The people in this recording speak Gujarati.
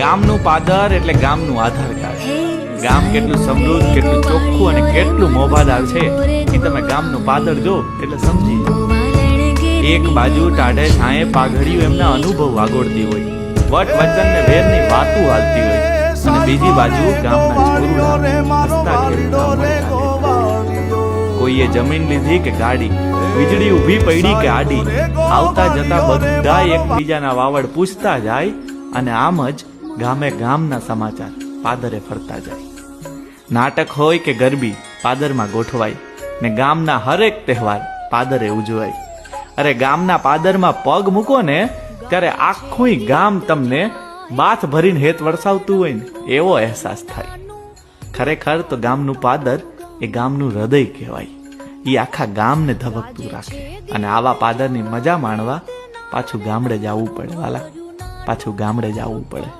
ગામનું પાદર એટલે ગામનું આધાર કાર્ડ. ગામ કેટલું સમૃદ્ધ, કેટલું ચોખ્ખું અને કેટલું મોભાદાર છે એ તમે ગામનું પાદર જો એટલે સમજી જાઓ. એક બાજુ ટાઢે છાંયે પાઘડિયું એમના અનુભવ વાગોળતી હોય, વટ વચન ને વેરની વાતું હાલતી હોય, અને બીજી બાજુ ગામના છોરુડા હસતા ખેલતા મળતા. કોઈએ જમીન લીધી કે ગાડી, વીજળી ઊભી પડી કે આડી, આવતા જતા બધા એકબીજાના વાવડ પૂછતા જાય, અને આમ જ ગામે ગામના સમાચાર પાદરે ફરતા જાય. નાટક હોય કે ગરબી પાદરમાં ગોઠવાય, ને ગામના હરેક તહેવાર પાદરે ઉજવાય. અરે ગામના પાદરમાં પગ મૂકો ને ત્યારે આખું ગામ તમને બાથ ભરીને હેત વરસાવતું હોય ને એવો અહેસાસ થાય. ખરેખર તો ગામનું પાદર એ ગામનું હૃદય કહેવાય. એ આખા ગામને ધબકતું રાખે. અને આવા પાદરની મજા માણવા પાછું ગામડે જવું પડે વાલા, પાછું ગામડે જવું પડે.